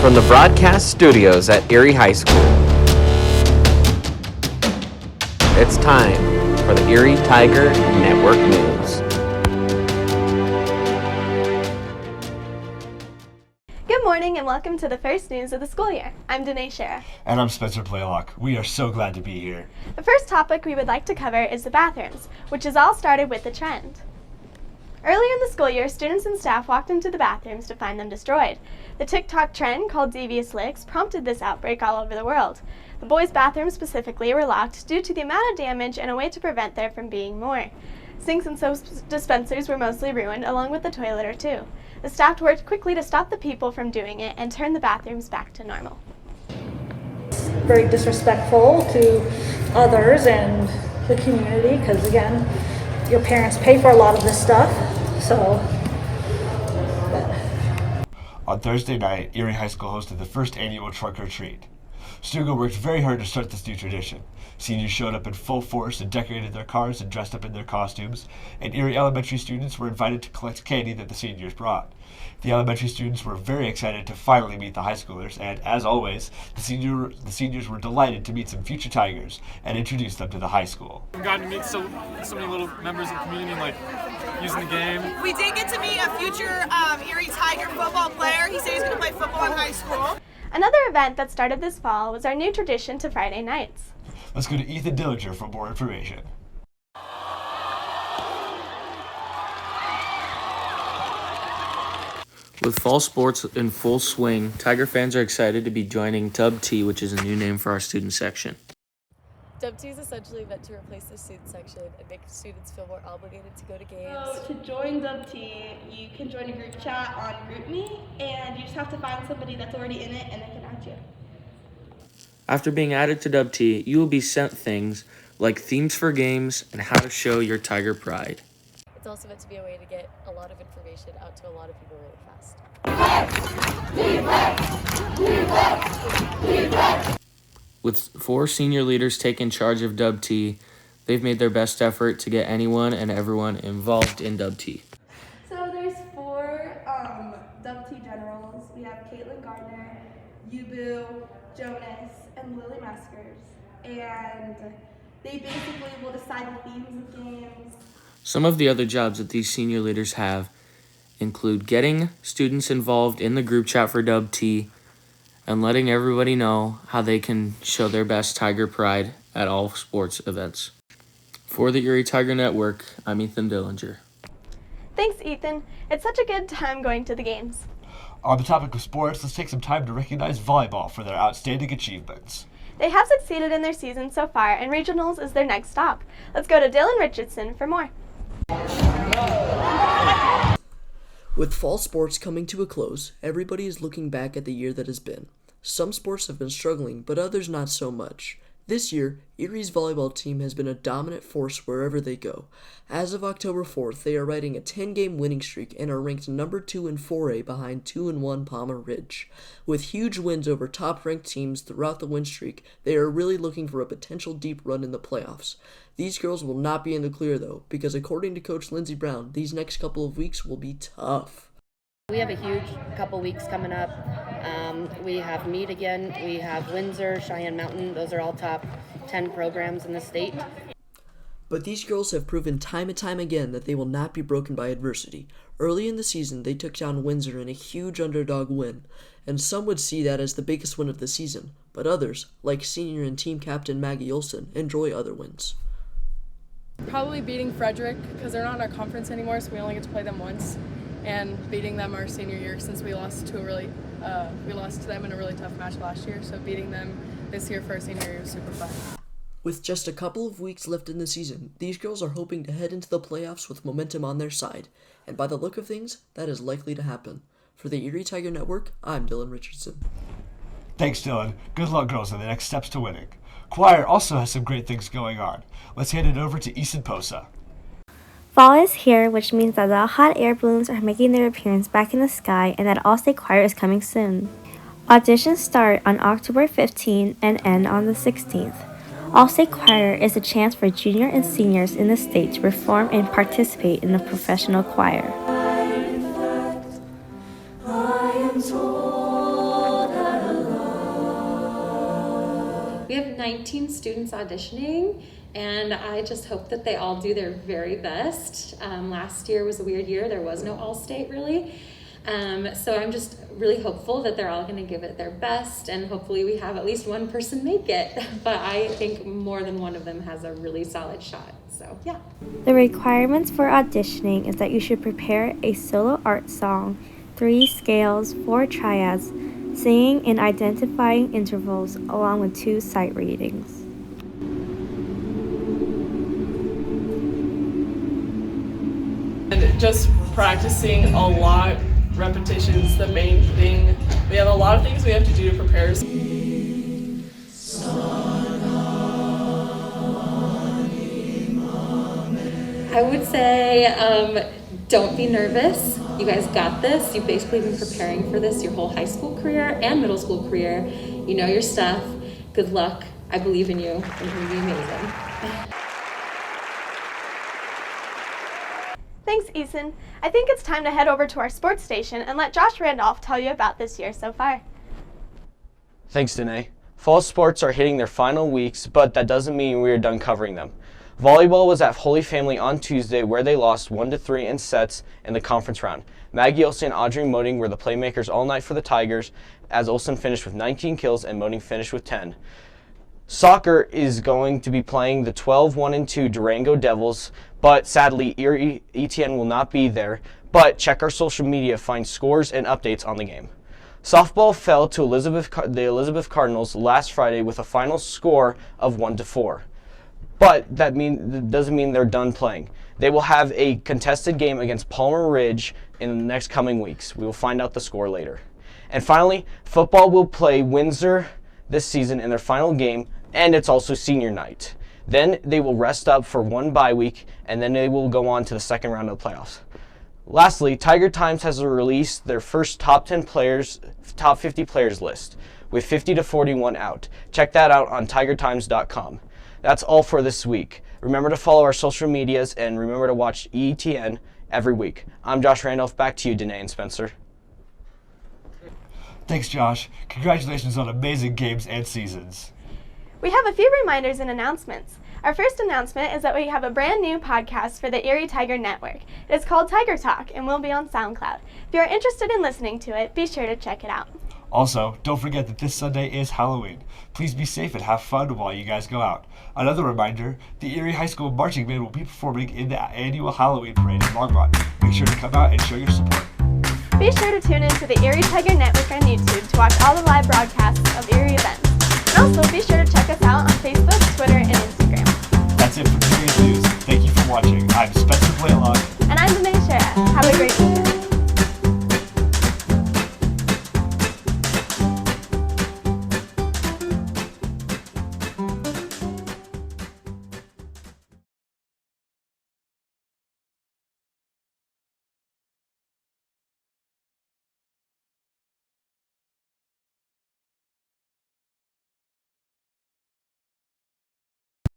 from the broadcast studios at Erie High School. It's time for the Erie Tiger Network News. Good morning and welcome to the first news of the school year. I'm Danae Sheriff. And I'm Spencer Playlock. We are so glad to be here. The first topic we would like to cover is the bathrooms, which has all started with the trend. Earlier in the school year, students and staff walked into the bathrooms to find them destroyed. The TikTok trend called Devious Licks prompted this outbreak all over the world. The boys' bathrooms specifically were locked due to the amount of damage and a way to prevent there from being more. Sinks and soap dispensers were mostly ruined, along with the toilet or two. The staff worked quickly to stop the people from doing it and turn the bathrooms back to normal. Very disrespectful to others and the community because, again, your parents pay for a lot of this stuff, so. On Thursday night, Erie High School hosted the first annual Trunk or Treat. Stugo worked very hard to start this new tradition. Seniors showed up in full force and decorated their cars and dressed up in their costumes, and Erie elementary students were invited to collect candy that the seniors brought. The elementary students were very excited to finally meet the high schoolers, and as always, the seniors were delighted to meet some future Tigers and introduce them to the high school. We've gotten to meet so many little members of the community and using the game. We did get to meet a future Erie Tiger football player. He said he's going to play football in high school. Another event that started this fall was our new tradition to Friday nights. Let's go to Ethan Dillinger for more information. With fall sports in full swing, Tiger fans are excited to be joining Dub T, which is a new name for our student section. Dub T is essentially meant to replace the student section and make students feel more obligated to go to games. So to join Dub T, you can join a group chat on GroupMe, and you just have to find somebody that's already in it and they can add you. After being added to Dub T, you will be sent things like themes for games and how to show your Tiger pride. It's also meant to be a way to get a lot of information out to a lot of people really fast. With 4 senior leaders taking charge of Dub T, they've made their best effort to get anyone and everyone involved in Dub T. So there's 4 Dub T generals. We have Caitlin Gardner, Yubu, Jonas, and Lily Meskers. And they basically will decide the themes of games. Some of the other jobs that these senior leaders have include getting students involved in the group chat for Dub T and letting everybody know how they can show their best Tiger pride at all sports events. For the Erie Tiger Network, I'm Ethan Dillinger. Thanks, Ethan. It's such a good time going to the games. On the topic of sports, let's take some time to recognize volleyball for their outstanding achievements. They have succeeded in their season so far, and regionals is their next stop. Let's go to Dylan Richardson for more. With fall sports coming to a close, everybody is looking back at the year that has been. Some sports have been struggling, but others not so much. This year, Erie's volleyball team has been a dominant force wherever they go. As of October 4th, they are riding a 10-game winning streak and are ranked number 2 in 4A behind 2-1 Palmer Ridge. With huge wins over top-ranked teams throughout the win streak, they are really looking for a potential deep run in the playoffs. These girls will not be in the clear, though, because according to Coach Lindsey Brown, these next couple of weeks will be tough. We have a huge couple weeks coming up. We have Meade again, we have Windsor, Cheyenne Mountain. Those are all top 10 programs in the state. But these girls have proven time and time again that they will not be broken by adversity. Early in the season, they took down Windsor in a huge underdog win, and some would see that as the biggest win of the season, but others, like senior and team captain Maggie Olson, enjoy other wins. Probably beating Frederick, because they're not in our conference anymore, so we only get to play them once. And beating them our senior year, since we lost to them in a really tough match last year. So beating them this year for our senior year was super fun. With just a couple of weeks left in the season, these girls are hoping to head into the playoffs with momentum on their side. And by the look of things, that is likely to happen. For the Erie Tiger Network, I'm Dylan Richardson. Thanks, Dylan. Good luck, girls, in the next steps to winning. Choir also has some great things going on. Let's hand it over to Easton Posa. Fall is here, which means that the hot air balloons are making their appearance back in the sky and that All-State Choir is coming soon. Auditions start on October 15 and end on the 16th. All-State Choir is a chance for junior and seniors in the state to perform and participate in the professional choir. I am told 19 students auditioning, and I just hope that they all do their very best. Last year was a weird year. There was no All-State really. So I'm just really hopeful that they're all going to give it their best, and hopefully we have at least one person make it. But I think more than one of them has a really solid shot. So yeah. The requirements for auditioning is that you should prepare a solo art song, 3 scales, 4 triads, singing and identifying intervals, along with 2 sight readings. And just practicing a lot, repetition's the main thing. We have a lot of things we have to do to prepare. I would say don't be nervous. You guys got this. You've basically been preparing for this your whole high school career and middle school career. You know your stuff. Good luck. I believe in you. It's going to be amazing. Thanks, Eason. I think it's time to head over to our sports station and let Josh Randolph tell you about this year so far. Thanks, Danae. Fall sports are hitting their final weeks, but that doesn't mean we are done covering them. Volleyball was at Holy Family on Tuesday, where they lost 1-3 in sets in the conference round. Maggie Olsen and Audrey Moding were the playmakers all night for the Tigers, as Olsen finished with 19 kills and Moding finished with 10. Soccer is going to be playing the 12-1-2 Durango Devils, but sadly Erie ETN will not be there. But check our social media to find scores and updates on the game. Softball fell to the Elizabeth Cardinals last Friday with a final score of 1-4. But that doesn't mean they're done playing. They will have a contested game against Palmer Ridge in the next coming weeks. We will find out the score later. And finally, football will play Windsor this season in their final game, and it's also senior night. Then they will rest up for one bye week, and then they will go on to the second round of the playoffs. Lastly, Tiger Times has released their first top 50 players list, with 50 to 41 out. Check that out on tigertimes.com. That's all for this week. Remember to follow our social medias and remember to watch ETN every week. I'm Josh Randolph. Back to you, Danae and Spencer. Thanks, Josh. Congratulations on amazing games and seasons. We have a few reminders and announcements. Our first announcement is that we have a brand new podcast for the Erie Tiger Network. It is called Tiger Talk and will be on SoundCloud. If you are interested in listening to it, be sure to check it out. Also, don't forget that this Sunday is Halloween. Please be safe and have fun while you guys go out. Another reminder, the Erie High School Marching Band will be performing in the annual Halloween parade in Longmont. Make sure to come out and show your support. Be sure to tune in to the Erie Tiger Network on YouTube to watch all the live broadcasts of Erie events.